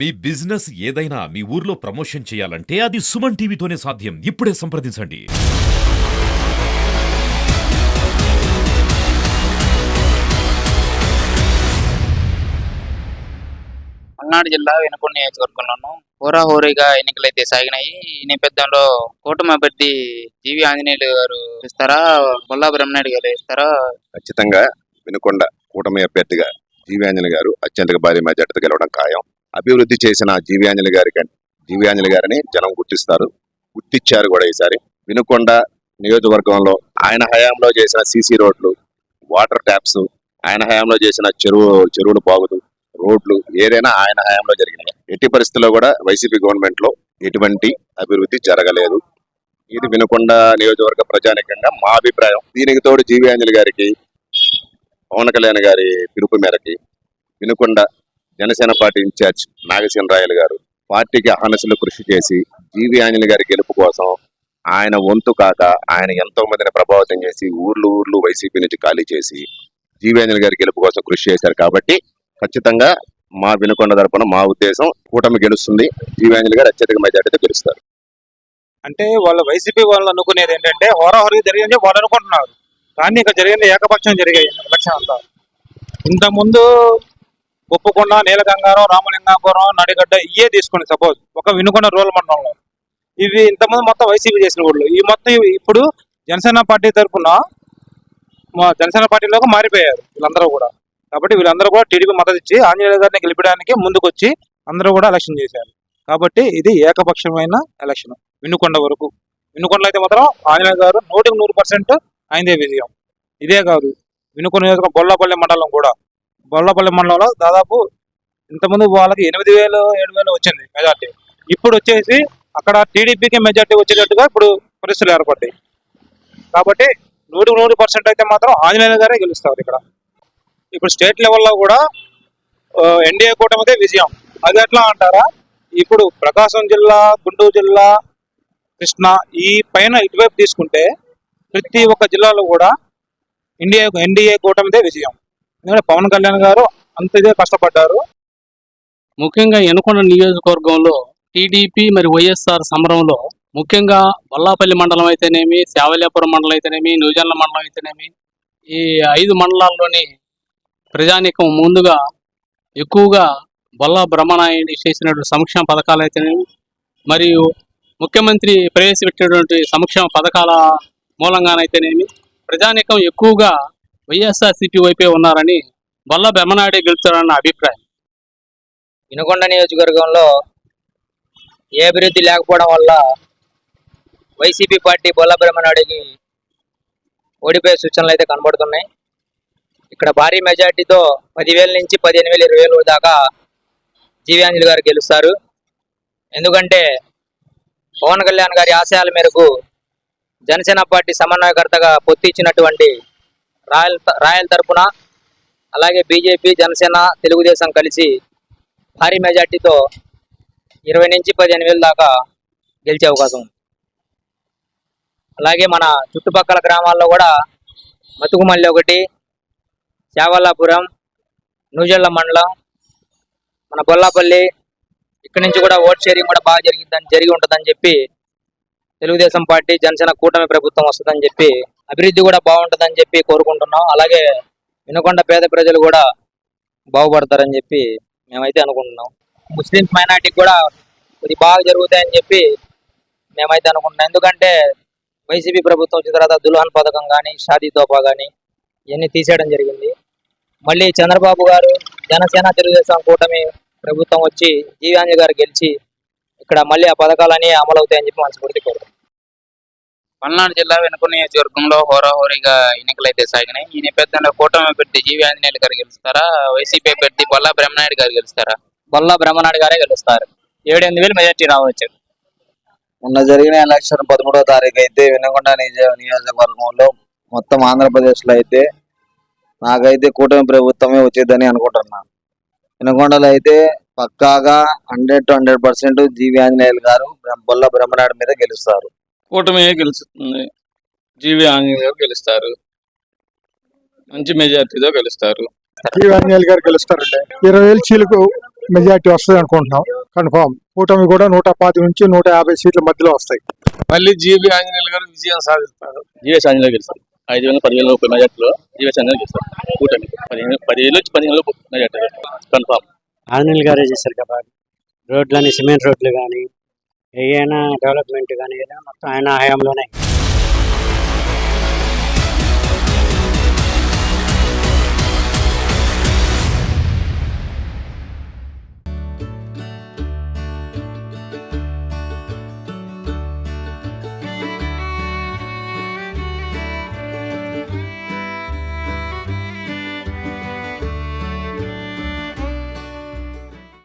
మీ business ఏదైనా మీ ఊర్లో promotion చేయాలంటే అది సుమన్ టీవీతోనే సాధ్యం. ఇప్పుడే సంప్రదించండి. పల్నాడు జిల్లా వినుకొండ నియోజకవర్గంలోనూ హోరాహోరీగా ఎన్నికలైతే సాగినాయి. ఈ నేపథ్యంలో కూటమి అభ్యర్థి జీవి ఆంజనేయులు గారు ఇస్తారా, బొల్లా బ్రహ్మనాయుడు గారు ఇస్తారా? ఖచ్చితంగా వినుకొండ కూటమి అభ్యర్థిగా జీవి ఆంజనేయులు గారు అత్యంత భారీ మెజార్టీతో గెలవడం ఖాయం. అభివృద్ధి చేసిన జీవి ఆంజనేయులు గారిని జనం గుర్తిస్తారు, గుర్తించారు కూడా. ఈసారి వినుకొండ నియోజకవర్గంలో ఆయన హయాంలో చేసిన సీసీ రోడ్లు, వాటర్ ట్యాప్స్, ఆయన హయాంలో చేసిన చెరువులు బాగుదు రోడ్లు ఏదైనా ఆయన హయాంలో జరిగినాయి. ఎట్టి పరిస్థితుల్లో కూడా వైసీపీ గవర్నమెంట్ లో ఎటువంటి అభివృద్ధి జరగలేదు. ఇది వినుకొండ నియోజకవర్గ ప్రజానికంగా మా అభిప్రాయం. దీనికి తోడు జీవి ఆంజనేయులు గారికి పవన్ కళ్యాణ్ గారి పిలుపు మేరకి వినుకొండ జనసేన పార్టీ ఇన్ఛార్జ్ నాగసేన రాయలు గారు పార్టీకి అహర్నిశలు కృషి చేసి జీవి ఆంజనేయులు గారి గెలుపు కోసం ఆయన వంతు కాక ఆయన ఎంతో మందిని ప్రభావితం చేసి ఊర్లు వైసీపీ నుంచి ఖాళీ చేసి జీవి ఆంజనేయులు గారి గెలుపు కోసం కృషి చేశారు. కాబట్టి ఖచ్చితంగా మా వినుకొండ తరపున మా ఉద్దేశం కూటమి గెలుస్తుంది. జీవి ఆంజనేయులు గారు అత్యధిక మెజార్టీతో గెలుస్తారు. అంటే వాళ్ళ వైసీపీ వాళ్ళు అనుకునేది ఏంటంటే హోరాహోరీ జరిగింది వాళ్ళు అనుకుంటున్నారు, కానీ ఇక్కడ జరిగింది ఏకపక్షం జరిగాయి ఎలక్షన్ అంతా. ఇంతకుముందు ఉప్పకొండ, నీలగంగారం, రామలింగాపురం, నడిగడ్డ ఇవే తీసుకోండి సపోజ్ ఒక వినుకొండ రూరల్ మండలంలో. ఇవి ఇంతకుముందు మొత్తం వైసీపీ చేసిన వాళ్ళు ఈ మొత్తం ఇప్పుడు జనసేన పార్టీ తరఫున జనసేన పార్టీలోకి మారిపోయారు వీళ్ళందరూ కూడా. కాబట్టి వీళ్ళందరూ కూడా టీడీపీ మద్దతు ఇచ్చి ఆంజనేయులు గారిని గెలిపడానికి ముందుకు వచ్చి అందరూ కూడా ఎలక్షన్ చేశారు. కాబట్టి ఇది ఏకపక్షమైన ఎలక్షన్ వినుకొండ వరకు. వినుకొండలో అయితే మాత్రం ఆంజనేయులు గారు 100% ఆయనదే విజయం. ఇదే కాదు, వినుకొండ నియోజకవర్గం బొల్లాపల్లి మండలం కూడా, బొల్లాపల్లి మండలంలో దాదాపు ఇంతకుముందు వాళ్ళకి 8,000 7,000 వచ్చింది మెజార్టీ. ఇప్పుడు వచ్చేసి అక్కడ టీడీపీకి మెజార్టీ వచ్చేటట్టుగా ఇప్పుడు పరిస్థితులు ఏర్పడ్డాయి. కాబట్టి 100% అయితే మాత్రం ఆంజనేయులు గారే గెలుస్తారు ఇక్కడ. ఇప్పుడు స్టేట్ లెవెల్లో కూడా ఎన్డీఏ కూటమిదే విజయం. అది ఎట్లా అంటారా, ఇప్పుడు ప్రకాశం జిల్లా, గుంటూరు జిల్లా, కృష్ణా ఈ పైన ఇటువైపు తీసుకుంటే ప్రతి ఒక్క జిల్లాలో కూడా ఎన్డీఏ కూటమిదే విజయం. ఎందుకంటే పవన్ కళ్యాణ్ గారు అంత ఇదే కష్టపడ్డారు. ముఖ్యంగా వినుకొండ నియోజకవర్గంలో టీడీపీ మరి వైఎస్ఆర్ సమరంలో ముఖ్యంగా బొల్లాపల్లి మండలం అయితేనేమి, శావల్యాపురం మండలం అయితేనేమి, న్యూజన్ల మండలం అయితేనేమి, ఈ 5 మండలాల్లోని ప్రజానీకం ముందుగా ఎక్కువగా బొల్లా బ్రహ్మనాయుడు చేసినటువంటి సంక్షేమ పథకాలు అయితేనేమి, మరియు ముఖ్యమంత్రి ప్రవేశపెట్టినటువంటి సంక్షేమ పథకాల మూలంగానైతేనేమి ప్రజానీకం ఎక్కువగా వైఎస్ఆర్సీపీ వైపే ఉన్నారని బొల్లా బ్రహ్మనాయుడే గెలుస్తారన్న అభిప్రాయం. వినుకొండ నియోజకవర్గంలో ఏ అభివృద్ధి లేకపోవడం వల్ల వైసీపీ పార్టీ బొల్లా బ్రహ్మనాయుడికి ఓడిపోయే సూచనలు అయితే కనబడుతున్నాయి. ఇక్కడ భారీ మెజార్టీతో 10,000 నుంచి 15,000 20,000 దాకా జీవి ఆంజనేయులు గారు గెలుస్తారు. ఎందుకంటే పవన్ కళ్యాణ్ గారి ఆశయాల మేరకు జనసేన పార్టీ సమన్వయకర్తగా పొత్తు ఇచ్చినటువంటి రాయల్ తరపున, అలాగే బీజేపీ, జనసేన, తెలుగుదేశం కలిసి భారీ మెజార్టీతో 20,000 నుంచి 15,000 దాకా గెలిచే అవకాశం ఉంది. అలాగే మన చుట్టుపక్కల గ్రామాల్లో కూడా మతుకుమల్లి ఒకటి, శావల్లాపురం, నూజెళ్ల మండలం, మన బొల్లాపల్లి, ఇక్కడి నుంచి కూడా ఓట్ షేరింగ్ కూడా బాగా జరిగి ఉంటుందని చెప్పి తెలుగుదేశం పార్టీ, జనసేన కూటమి ప్రభుత్వం వస్తుందని చెప్పి, అభివృద్ధి కూడా బాగుంటుందని చెప్పి కోరుకుంటున్నాం. అలాగే వినుకొండ పేద ప్రజలు కూడా బాగుపడతారని చెప్పి మేమైతే అనుకుంటున్నాం. ముస్లిమ్స్ మైనార్టీకి కూడా ఇది బాగా జరుగుతాయని చెప్పి మేమైతే అనుకుంటున్నాం. ఎందుకంటే వైసీపీ ప్రభుత్వం వచ్చిన తర్వాత దుల్హన్ పథకం కానీ, షాదీ తోఫా కానీ ఇవన్నీ తీసేయడం జరిగింది. మళ్ళీ చంద్రబాబు గారు, జనసేన, తెలుగుదేశం కూటమి ప్రభుత్వం వచ్చి జీవి ఆంజనేయులు గారు గెలిచి ఇక్కడ మళ్ళీ ఆ పథకాలన్నీ అమలు అవుతాయని చెప్పి మనస్ఫూర్తి కోరుతాం. పల్నాడు జిల్లా వినుకొండ నియోజకవర్గంలో హోరాహోరీగా ఎన్నికలైతే సాగినాయి. ఈ నేపథ్యంలో కూటమి అభ్యర్థి జీవి ఆంజనేయులు గారు గెలుస్తారా, వైసీపీ అభ్యర్థి బొల్లా బ్రహ్మనాయుడు గారు గెలుస్తారా? బొల్లా బ్రహ్మనాయుడు గారే గెలుస్తారు. 7,000 మెజార్టీ రావచ్చు. మొన్న జరిగిన ఎలక్షన్ 13వ తారీఖు అయితే వినుకొండ నియోజకవర్గంలో మొత్తం ఆంధ్రప్రదేశ్ లో అయితే నాకైతే కూటమి ప్రభుత్వమే వచ్చేదని అనుకుంటున్నాను. వినుకొండలో అయితే పక్కాగా 100% జీవి ఆంజనేయులు గారు బొల్లా బ్రహ్మనాయుడు మీద గెలుస్తారు. కూటమి గెలుస్తుంది, జీవి ఆంజనేయులు గారు గెలుస్తారు, మంచి మెజార్టీతో గెలుస్తారు. జీవి ఆంజనేయులు గారు గెలుస్తారండి. 20,000 చీలకు మెజార్టీ వస్తుంది అనుకుంటున్నాం. కన్ఫామ్ కూటమి కూడా 125 నుంచి 150 సీట్ల మధ్యలో వస్తాయి. మళ్ళీ జీవి ఆంజనేయులు గారు విజయం సాధిస్తారు. జీవీ ఆంజనేయులు గెలుస్తారు. 5,000 10,000 మెజార్టీలో జీవీ ఆంజనేయులు గెలుస్తారు. కూటమి 10,000 నుంచి 15,000 మెజార్టీ కన్ఫామ్. ఆంజనేయులు గారే చేశారు కదా, రోడ్లని సిమెంట్ రోడ్లు కానీ ఏదైనా డెవలప్మెంట్ కానీ ఏదైనా మొత్తం ఆయన హయాంలోనే.